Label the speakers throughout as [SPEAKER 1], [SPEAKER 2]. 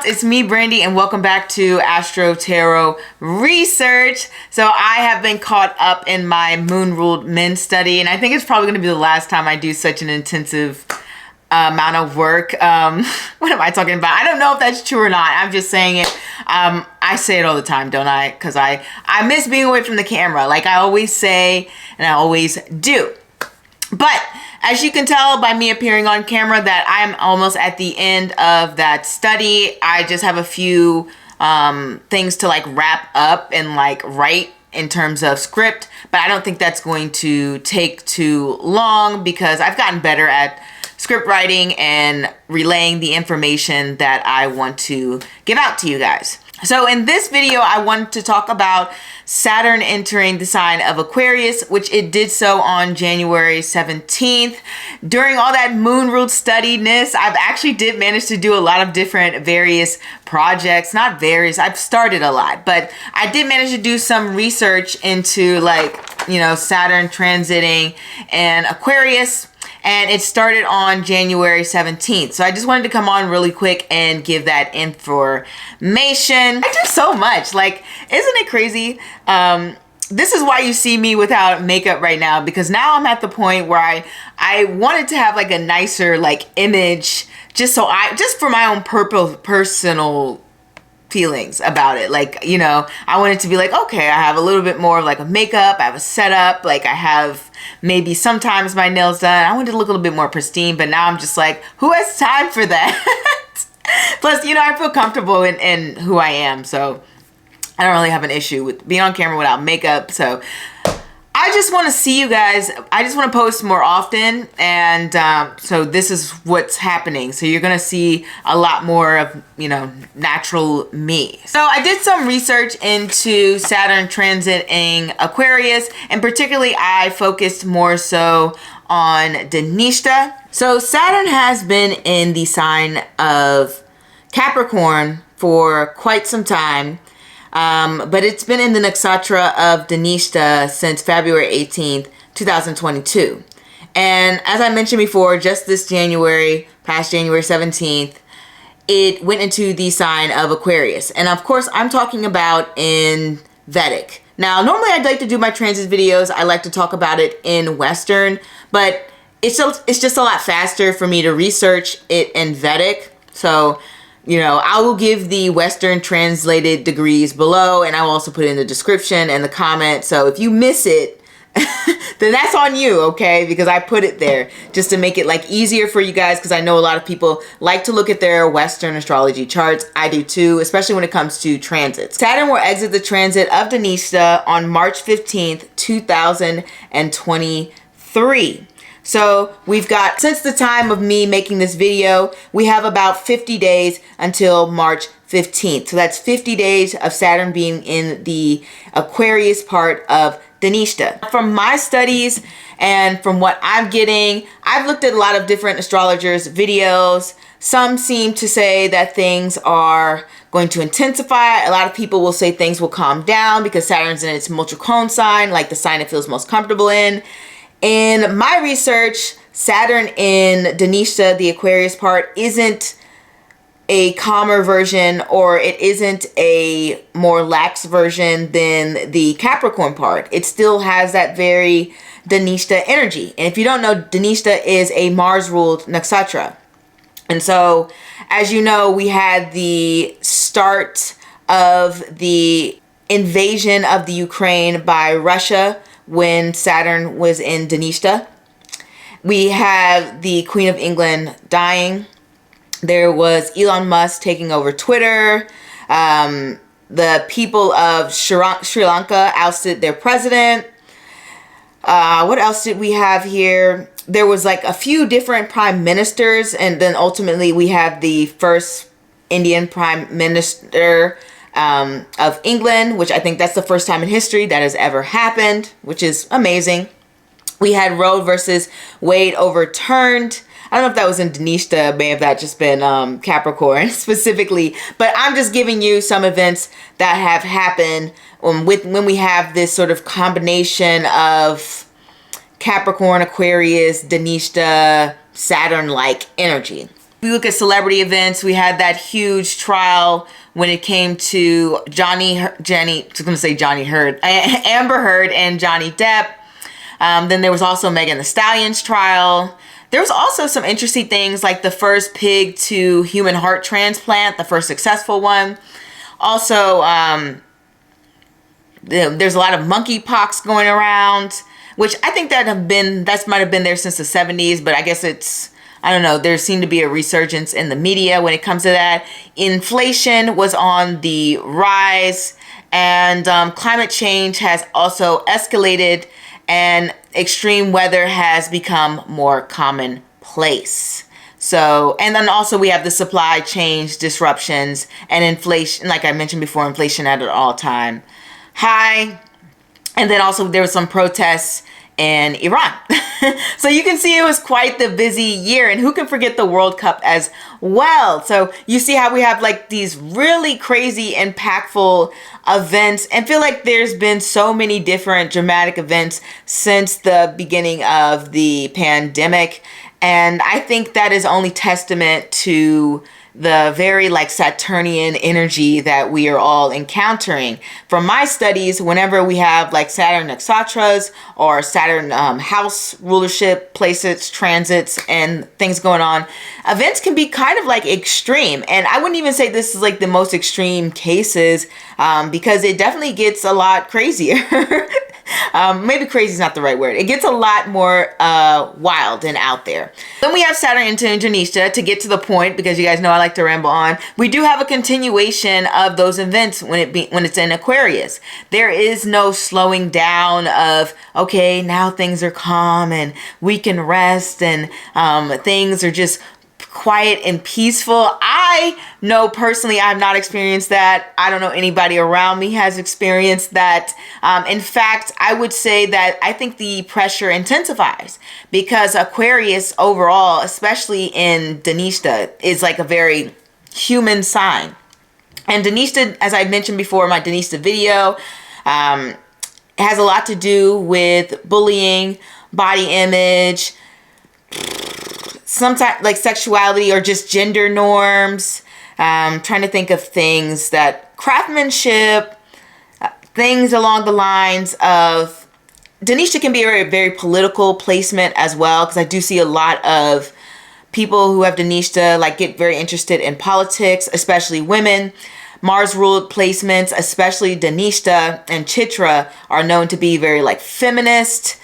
[SPEAKER 1] It's me, Brandy, and welcome back to Astro Tarot Research. So I have been caught up in my Moon Ruled Men study, and I think it's probably going to be the last time I do such an intensive amount of work. What am I talking about? I don't know if that's true or not. I'm just saying it. I say it all the time, don't I? Because I miss being away from the camera, like I always say, and I always do. But as you can tell by me appearing on camera that I'm almost at the end of that study. I just have a few things to like wrap up and like write in terms of script, but I don't think that's going to take too long because I've gotten better at script writing and relaying the information that I want to give out to you guys. So in this video, I wanted to talk about Saturn entering the sign of Aquarius, which it did so on January 17th. During all that moon ruled studiness, I've actually did manage to do a lot of different various projects. Not various, I've started a lot, but I did manage to do some research into Saturn transiting and Aquarius. And it started on January 17th. So I just wanted to come on really quick and give that information. I do so much. Like, isn't it crazy? This is why you see me without makeup right now, because now I'm at the point where I wanted to have like a nicer like image just for my own personal feelings about it. Like, I want it to be like, okay, I have a little bit more of like a makeup, I have a setup, like I have maybe sometimes my nails done. I wanted to look a little bit more pristine, but now I'm just like, who has time for that? Plus, I feel comfortable in who I am, so I don't really have an issue with being on camera without makeup. So I just want to see you guys. I just want to post more often, and so this is what's happening. So you're gonna see a lot more of natural me. So I did some research into Saturn transiting Aquarius, and particularly I focused more so on Dhanishta. So Saturn has been in the sign of Capricorn for quite some time. But it's been in the nakshatra of Dhanishta since February 18th, 2022. And as I mentioned before, just this January, past January 17th, it went into the sign of Aquarius. And of course, I'm talking about in Vedic. Now, normally I'd like to do my transit videos. I like to talk about it in Western, but it's just a lot faster for me to research it in Vedic. So I will give the Western translated degrees below, and I will also put it in the description and the comment. So if you miss it, then that's on you, okay? Because I put it there just to make it like easier for you guys, because I know a lot of people like to look at their Western astrology charts. I do too, especially when it comes to transits. Saturn will exit the transit of Dhanishta on March 15th, 2023. So we've got, since the time of me making this video, we have about 50 days until March 15th. So that's 50 days of Saturn being in the Aquarius part of Dhanishta. From my studies and from what I'm getting, I've looked at a lot of different astrologers' videos. Some seem to say that things are going to intensify. A lot of people will say things will calm down because Saturn's in its Muchukon sign, like the sign it feels most comfortable in. In my research, Saturn in Dhanishta, the Aquarius part, isn't a calmer version, or it isn't a more lax version than the Capricorn part. It still has that very Dhanishta energy. And if you don't know, Dhanishta is a Mars-ruled nakshatra. And so, as you know, we had the start of the invasion of the Ukraine by Russia when Saturn was in Dhanishta. We have the Queen of England dying. There was Elon Musk taking over Twitter. The people of Sri Lanka ousted their president. What else did we have here? There was like a few different prime ministers, and then ultimately we have the first Indian prime minister of England, which I think that's the first time in history that has ever happened, which is amazing. We had Roe versus Wade overturned. I don't know if that was in Dhanishta, may have that just been Capricorn specifically, but I'm just giving you some events that have happened when we have this sort of combination of Capricorn, Aquarius, Dhanishta, Saturn-like energy. We look at celebrity events. We had that huge trial when it came to Amber Heard and Johnny Depp. Then there was also Megan Thee Stallion's trial. There was also some interesting things like the first pig to human heart transplant, the first successful one. Also, there's a lot of monkeypox going around, which I think that might have been there since the 70s, but I guess I don't know, there seemed to be a resurgence in the media when it comes to that. Inflation was on the rise, and climate change has also escalated, and extreme weather has become more commonplace. So, and then also we have the supply chain disruptions and inflation, like I mentioned before, inflation at an all-time high. And then also there was some protests in Iran. So you can see it was quite the busy year, and who can forget the World Cup as well. So you see how we have like these really crazy, impactful events, and feel like there's been so many different dramatic events since the beginning of the pandemic. And I think that is only testament to the very like Saturnian energy that we are all encountering. From my studies, whenever we have like Saturn nakshatras or Saturn house rulership placements, transits, and things going on, events can be kind of like extreme. And I wouldn't even say this is like the most extreme cases, because it definitely gets a lot crazier. Maybe crazy is not the right word. It gets a lot more wild and out there. Then we have Saturn into Indonesia, to get to the point, because you guys know I like to ramble on. We do have a continuation of those events when it's in Aquarius. There is no slowing down of, okay, now things are calm and we can rest, and things are just quiet and peaceful. I know personally I have not experienced that. I don't know anybody around me has experienced that. In fact, I would say that I think the pressure intensifies, because Aquarius overall, especially in Dhanishta, is like a very human sign. And Dhanishta, as I mentioned before in my Dhanishta video, has a lot to do with bullying, body image, sometimes like sexuality or just gender norms. Trying to think of things that craftsmanship, things along the lines of Dhanishta can be a very, very political placement as well, because I do see a lot of people who have Dhanishta like get very interested in politics, especially women. Mars ruled placements, especially Dhanishta and Chitra, are known to be very like feminist.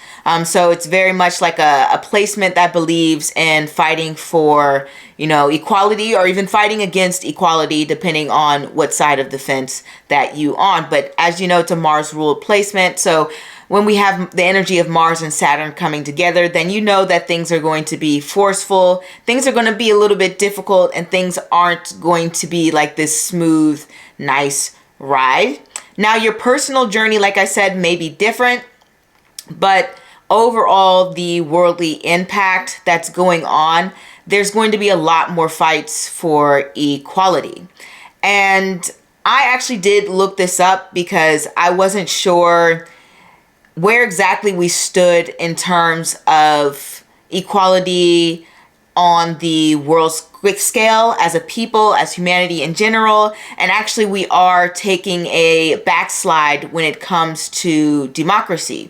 [SPEAKER 1] So it's very much like a placement that believes in fighting for, equality, or even fighting against equality, depending on what side of the fence that you on. But as you know, it's a Mars ruled placement. So when we have the energy of Mars and Saturn coming together, then you know that things are going to be forceful. Things are going to be a little bit difficult, and things aren't going to be like this smooth, nice ride. Now, your personal journey, like I said, may be different, but overall, the worldly impact that's going on, there's going to be a lot more fights for equality. And I actually did look this up because I wasn't sure where exactly we stood in terms of equality on the world's quick scale as a people, as humanity in general. And actually, we are taking a backslide when it comes to democracy.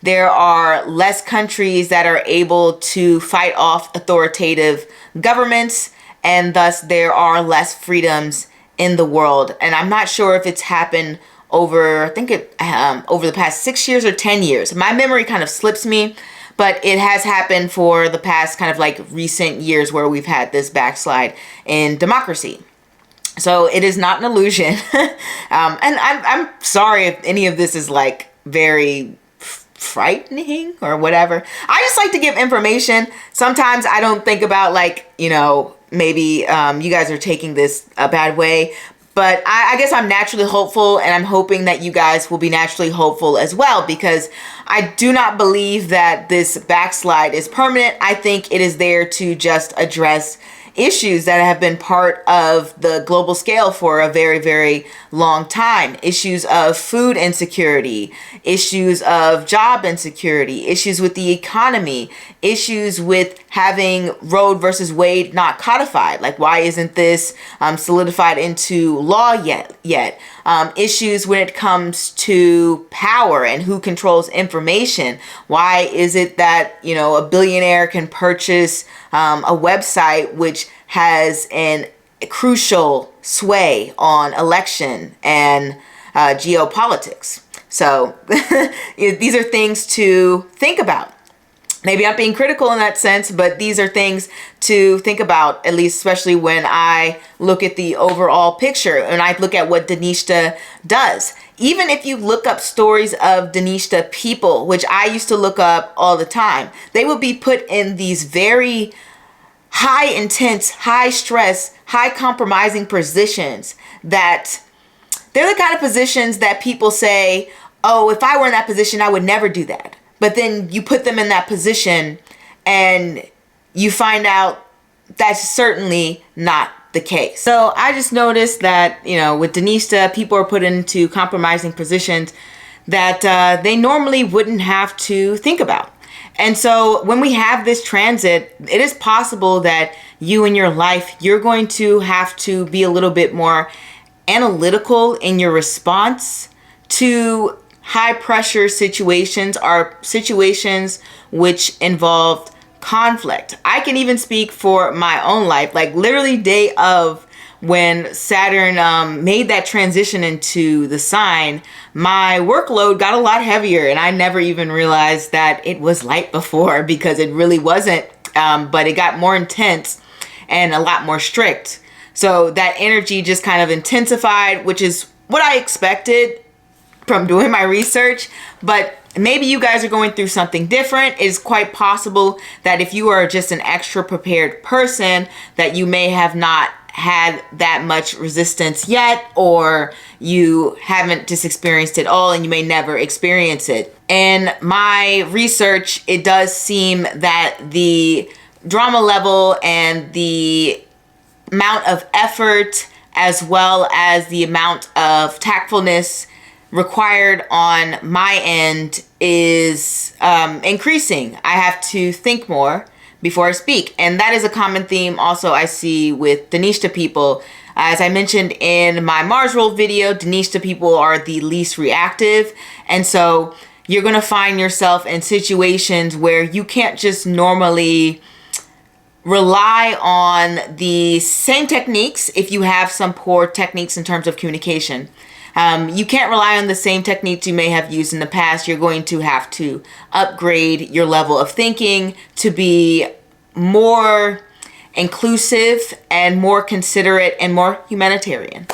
[SPEAKER 1] There are less countries that are able to fight off authoritative governments, and thus there are less freedoms in the world. And I'm not sure if it's happened over the past 6 years or 10 years. My memory kind of slips me, but it has happened for the past kind of like recent years where we've had this backslide in democracy. So it is not an illusion. And I'm sorry if any of this is like very frightening or whatever. I just like to give information. Sometimes I don't think about like, maybe you guys are taking this a bad way, but I guess I'm naturally hopeful, and I'm hoping that you guys will be naturally hopeful as well, because I do not believe that this backslide is permanent. I think it is there to just address issues that have been part of the global scale for a very, very long time. Issues of food insecurity, issues of job insecurity, issues with the economy, issues with having Roe versus Wade not codified. Like, why isn't this solidified into law yet? Issues when it comes to power and who controls information. Why is it that, a billionaire can purchase a website which has a crucial sway on election and geopolitics? So these are things to think about. Maybe I'm being critical in that sense, but these are things to think about, at least especially when I look at the overall picture and I look at what Danishta does. Even if you look up stories of Danishta people, which I used to look up all the time, they would be put in these very high intense, high stress, high compromising positions that they're the kind of positions that people say, oh, if I were in that position, I would never do that. But then you put them in that position and you find out that's certainly not the case. So I just noticed that, with Danishta, people are put into compromising positions that they normally wouldn't have to think about. And so when we have this transit, it is possible that you in your life, you're going to have to be a little bit more analytical in your response to high pressure situations, are situations which involve conflict. I can even speak for my own life, like literally day of when Saturn made that transition into the sign, my workload got a lot heavier and I never even realized that it was light before, because it really wasn't, but it got more intense and a lot more strict. So that energy just kind of intensified, which is what I expected from doing my research. But maybe you guys are going through something different. It's quite possible that if you are just an extra prepared person, that you may have not had that much resistance yet, or you haven't just experienced it all and you may never experience it. In my research, it does seem that the drama level and the amount of effort, as well as the amount of tactfulness required on my end, is increasing. I have to think more before I speak. And that is a common theme also I see with Danishta people. As I mentioned in my Mars rule video, Danishta people are the least reactive. And so you're going to find yourself in situations where you can't just normally rely on the same techniques if you have some poor techniques in terms of communication. You can't rely on the same techniques you may have used in the past. You're going to have to upgrade your level of thinking to be more inclusive and more considerate and more humanitarian.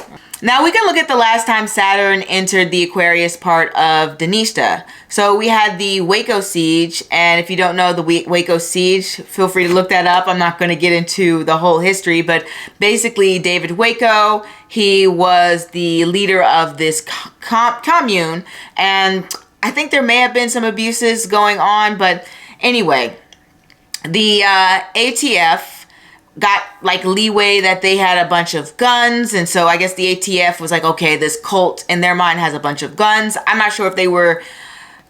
[SPEAKER 1] Now we can look at the last time Saturn entered the Aquarius part of Danishta. So we had the Waco siege, and if you don't know the Waco siege, feel free to look that up. I'm not going to get into the whole history, but basically David Waco, he was the leader of this commune, and I think there may have been some abuses going on, but anyway, the ATF got like leeway that they had a bunch of guns, and so I guess the ATF was like, okay, this cult in their mind has a bunch of guns. I'm not sure if they were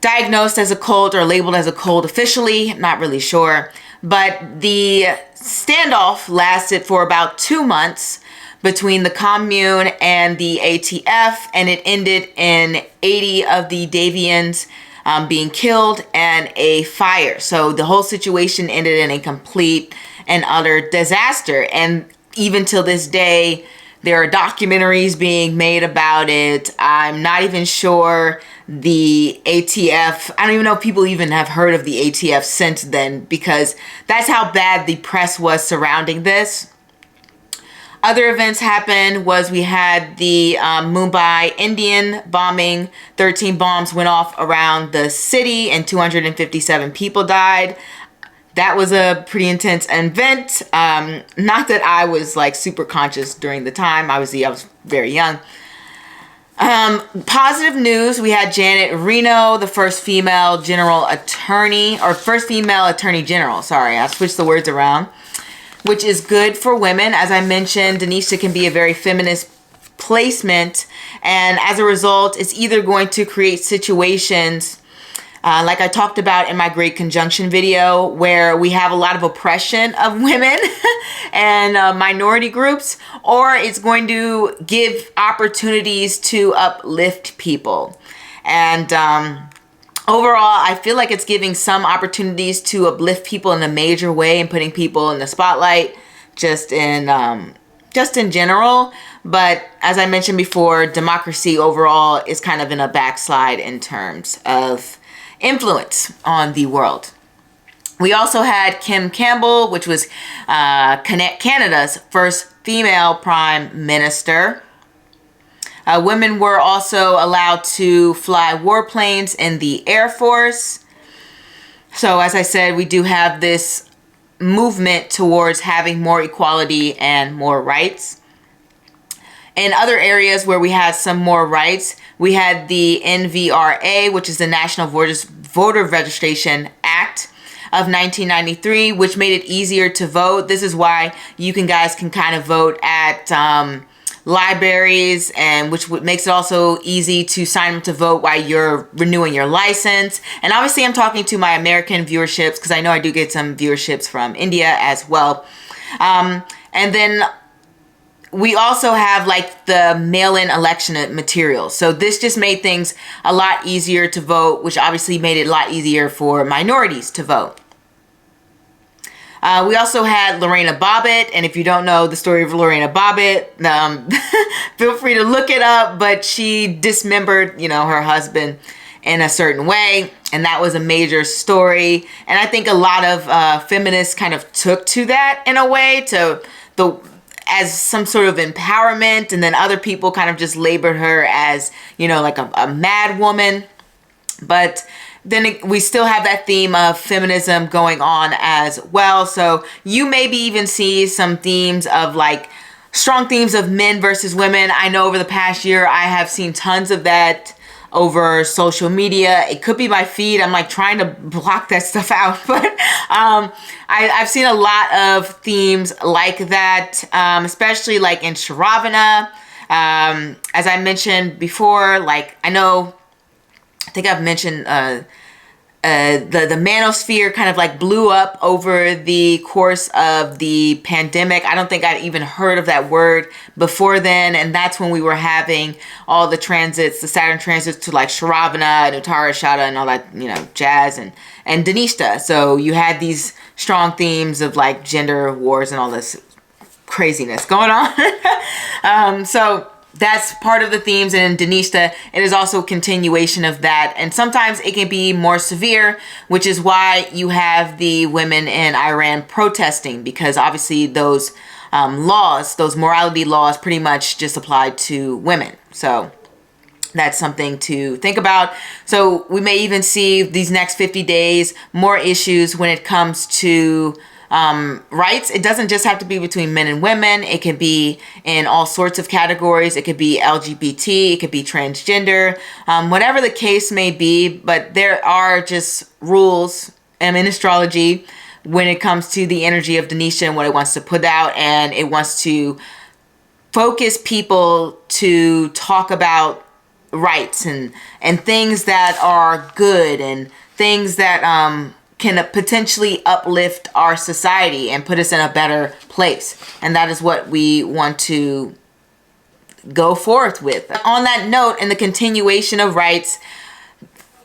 [SPEAKER 1] diagnosed as a cult or labeled as a cult officially, I'm not really sure, but the standoff lasted for about 2 months between the commune and the ATF, and it ended in 80 of the Davians being killed and a fire. So the whole situation ended in a complete and utter disaster. And even till this day, there are documentaries being made about it. I'm not even sure the ATF, I don't even know if people even have heard of the ATF since then, because that's how bad the press was surrounding this. Other events happened was we had the Mumbai Indian bombing. 13 bombs went off around the city and 257 people died. That was a pretty intense event. Not that I was like super conscious during the time. I was very young. Positive news, we had Janet Reno, the first female general attorney, or first female attorney general. Sorry, I switched the words around. which is good for women. As I mentioned, Denisha can be a very feminist placement, and as a result, it's either going to create situations like I talked about in my Great Conjunction video, where we have a lot of oppression of women and minority groups, or it's going to give opportunities to uplift people. And overall, I feel like it's giving some opportunities to uplift people in a major way and putting people in the spotlight just in general. But as I mentioned before, democracy overall is kind of in a backslide in terms of influence on the world. We also had Kim Campbell, which was Canada's first female prime minister. Women were also allowed to fly warplanes in the Air Force. So as I said, we do have this movement towards having more equality and more rights. In other areas where we had some more rights, we had the NVRA, which is the National Voter Registration Act of 1993, which made it easier to vote. This is why you guys can kind of vote at libraries, and which makes it also easy to sign up to vote while you're renewing your license. And obviously I'm talking to my American viewerships, because I know I do get some viewerships from India as well. And then we also have like the mail-in election materials. So this just made things a lot easier to vote, which obviously made it a lot easier for minorities to vote. We also had Lorena Bobbitt, and if you don't know the story of Lorena Bobbitt, feel free to look it up, but she dismembered, her husband in a certain way, and that was a major story. And I think a lot of feminists kind of took to that in a way, as some sort of empowerment, and then other people kind of just labored her as, like a mad woman. But then we still have that theme of feminism going on as well. So you maybe even see some themes of like strong themes of men versus women. I know over the past year, I have seen tons of that over social media. It could be my feed. I'm like trying to block that stuff out, but I've seen a lot of themes like that, especially like in Shravana. As I mentioned before, like I think I've mentioned the manosphere kind of like blew up over the course of the pandemic. I don't think I'd even heard of that word before then. And that's when we were having all the transits, the Saturn transits to like Shravana and Uttarashada and all that, jazz and Dhanishta. So you had these strong themes of like gender wars and all this craziness going on. So that's part of the themes. And in Dhanishta, it is also a continuation of that. And sometimes it can be more severe, which is why you have the women in Iran protesting, because obviously those laws, those morality laws pretty much just apply to women. So that's something to think about. So we may even see these next 50 days more issues when it comes to rights. It doesn't just have to be between men and women. It can be in all sorts of categories. It could be LGBT. It could be transgender, whatever the case may be. But there are just rules in astrology when it comes to the energy of Dhanishta and what it wants to put out. And it wants to focus people to talk about rights and things that are good and things that can potentially uplift our society and put us in a better place. And that is what we want to go forth with. On that note, in the continuation of rights,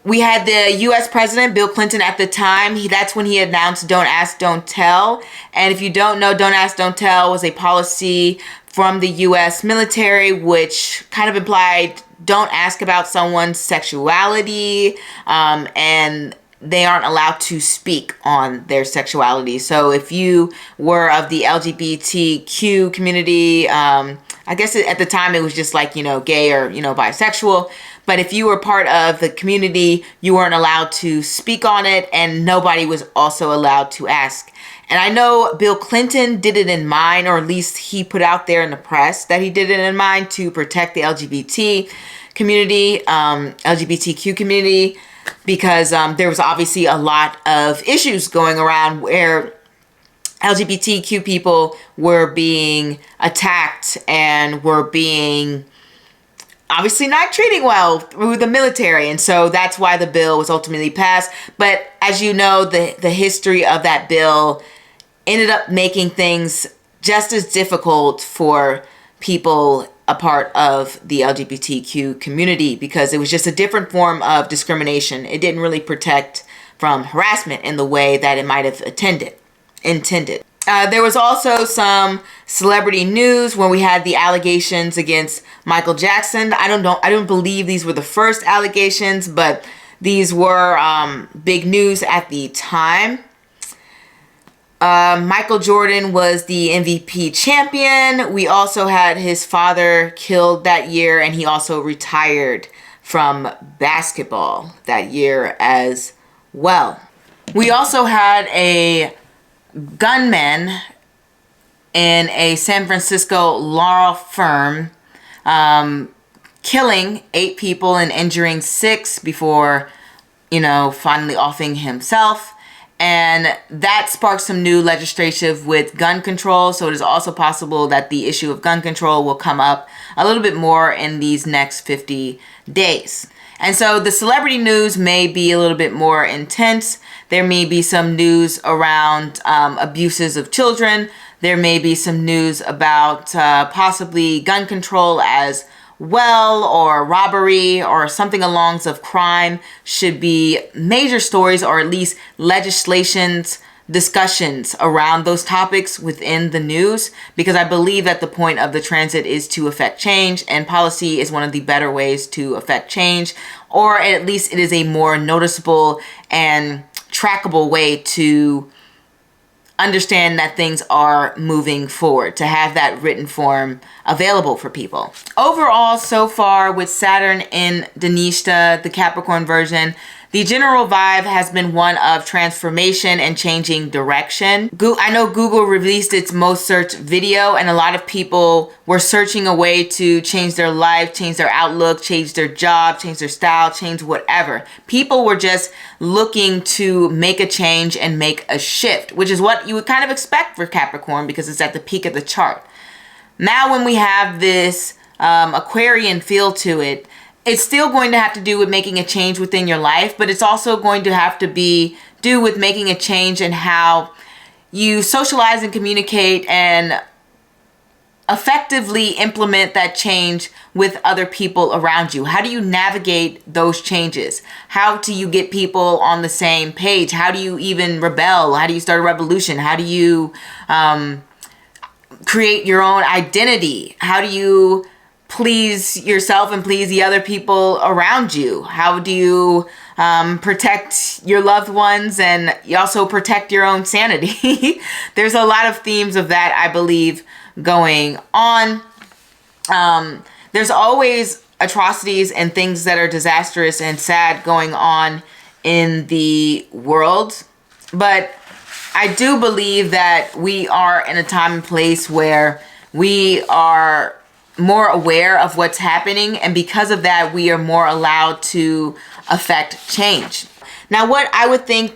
[SPEAKER 1] we had the U.S. President, Bill Clinton, at the time. That's when he announced Don't Ask, Don't Tell. And if you don't know, Don't Ask, Don't Tell was a policy from the U.S. military, which kind of implied don't ask about someone's sexuality, and they aren't allowed to speak on their sexuality. So if you were of the LGBTQ community, I guess at the time it was just like, gay or, bisexual. But if you were part of the community, you weren't allowed to speak on it, and nobody was also allowed to ask. And I know Bill Clinton did it in mind, or at least he put out there in the press that he did it in mind to protect the LGBT community, LGBTQ community, because there was obviously a lot of issues going around where LGBTQ people were being attacked and were being obviously not treating well through the military. And so that's why the bill was ultimately passed. But as you know, the history of that bill ended up making things just as difficult for people a part of the LGBTQ community, because it was just a different form of discrimination. It didn't really protect from harassment in the way that it might have intended. There was also some celebrity news when we had the allegations against Michael Jackson. I don't believe these were the first allegations, but these were big news at the time. Michael Jordan was the MVP champion. We also had his father killed that year, and he also retired from basketball that year as well. We also had a gunman in a San Francisco law firm killing 8 people and injuring 6 before, finally offing himself. And that sparked some new legislation with gun control. So it is also possible that the issue of gun control will come up a little bit more in these next 50 days. And so the celebrity news may be a little bit more intense. There may be some news around abuses of children. There may be some news about possibly gun control as well, or robbery, or something along lines of crime should be major stories, or at least legislations, discussions around those topics within the news, because I believe that the point of the transit is to affect change, and policy is one of the better ways to affect change, or at least it is a more noticeable and trackable way to understand that things are moving forward, to have that written form available for people. Overall, so far with Saturn in Dhanishta, the Capricorn version, the general vibe has been one of transformation and changing direction. I know Google released its most searched video, and a lot of people were searching a way to change their life, change their outlook, change their job, change their style, change whatever. People were just looking to make a change and make a shift, which is what you would kind of expect for Capricorn because it's at the peak of the chart. Now when we have this Aquarian feel to it, it's still going to have to do with making a change within your life, but it's also going to have to do with making a change in how you socialize and communicate and effectively implement that change with other people around you. How do you navigate those changes? How do you get people on the same page? How do you even rebel? How do you start a revolution? How do you create your own identity? How do you please yourself and please the other people around you? How do you protect your loved ones and you also protect your own sanity? There's a lot of themes of that, I believe, going on. There's always atrocities and things that are disastrous and sad going on in the world, but I do believe that we are in a time and place where we are more aware of what's happening, and because of that we are more allowed to affect change. Now what I would think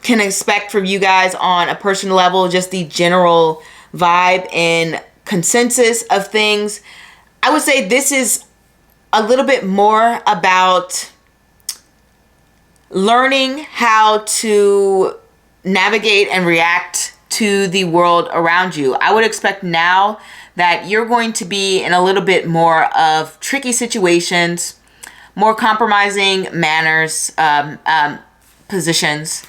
[SPEAKER 1] can expect from you guys on a personal level, just the general vibe and consensus of things, I would say this is a little bit more about learning how to navigate and react to the world around you. I would expect now that you're going to be in a little bit more of tricky situations, more compromising manners, positions,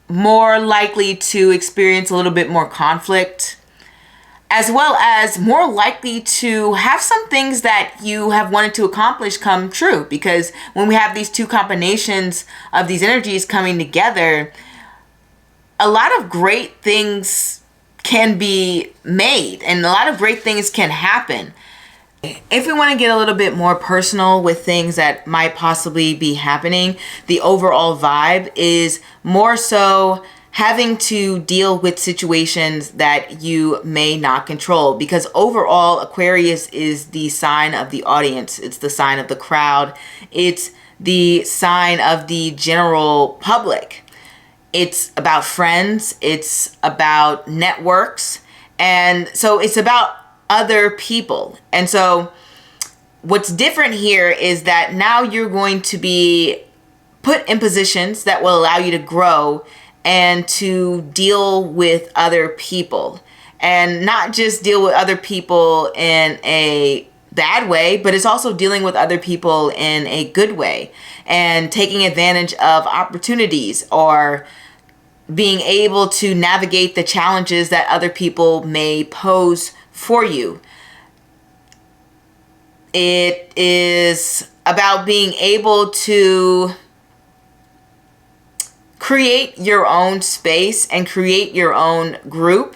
[SPEAKER 1] more likely to experience a little bit more conflict, as well as more likely to have some things that you have wanted to accomplish come true. Because when we have these two combinations of these energies coming together, a lot of great things can be made and a lot of great things can happen. If we want to get a little bit more personal with things that might possibly be happening, the overall vibe is more so having to deal with situations that you may not control, because overall Aquarius is the sign of the audience. It's the sign of the crowd. It's the sign of the general public. It's about friends. It's about networks. And so it's about other people. And so what's different here is that now you're going to be put in positions that will allow you to grow and to deal with other people, and not just deal with other people in a bad way, but it's also dealing with other people in a good way and taking advantage of opportunities, or being able to navigate the challenges that other people may pose for you. It is about being able to create your own space and create your own group,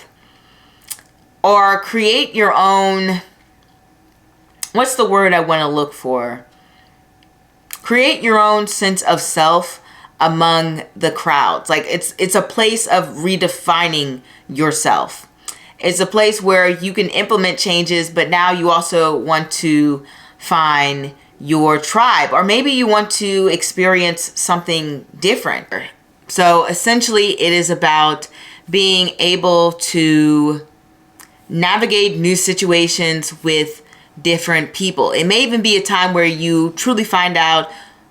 [SPEAKER 1] or create your own, what's the word I want to look for? Create your own sense of self among the crowds. Like it's a place of redefining yourself. It's a place where you can implement changes, but now you also want to find your tribe, or maybe you want to experience something different. So essentially it is about being able to navigate new situations with different people. It may even be a time where you truly find out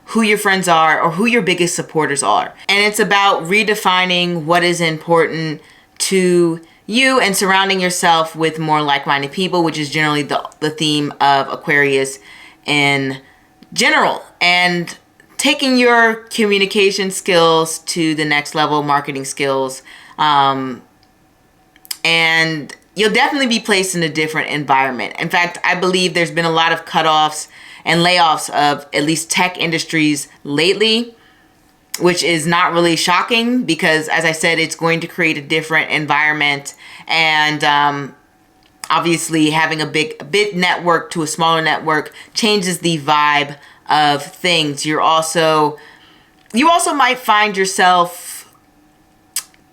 [SPEAKER 1] who your friends are or who your biggest supporters are. And it's about redefining what is important to you and surrounding yourself with more like-minded people, which is generally the theme of Aquarius in general. And taking your communication skills to the next level, marketing skills, and you'll definitely be placed in a different environment. In fact, I believe there's been a lot of cutoffs and layoffs of at least tech industries lately, which is not really shocking because, as I said, it's going to create a different environment. And obviously having a big network to a smaller network changes the vibe of things. You also might find yourself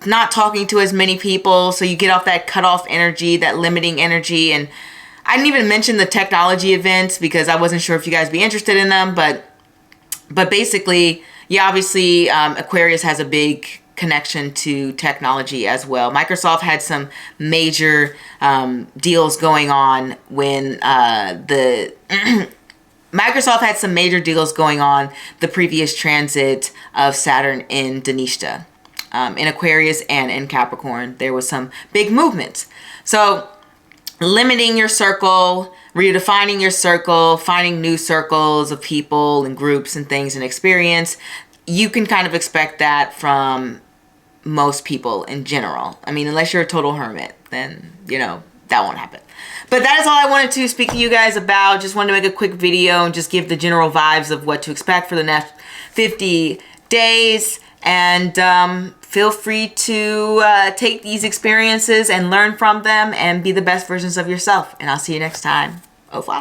[SPEAKER 1] not talking to as many people, so you get off that cutoff energy, that limiting energy. And I didn't even mention the technology events because I wasn't sure if you guys be interested in them, but basically, yeah, obviously Aquarius has a big connection to technology as well. Microsoft had some major deals going on when Microsoft had some major deals going on the previous transit of Saturn in Dhanishta, in Aquarius and in Capricorn. There was some big movements. So limiting your circle, redefining your circle, finding new circles of people and groups and things and experience, you can kind of expect that from most people in general. I mean, unless you're a total hermit, then, that won't happen. But that is all I wanted to speak to you guys about. Just wanted to make a quick video and just give the general vibes of what to expect for the next 50 days. And feel free to take these experiences and learn from them and be the best versions of yourself. And I'll see you next time. Au revoir.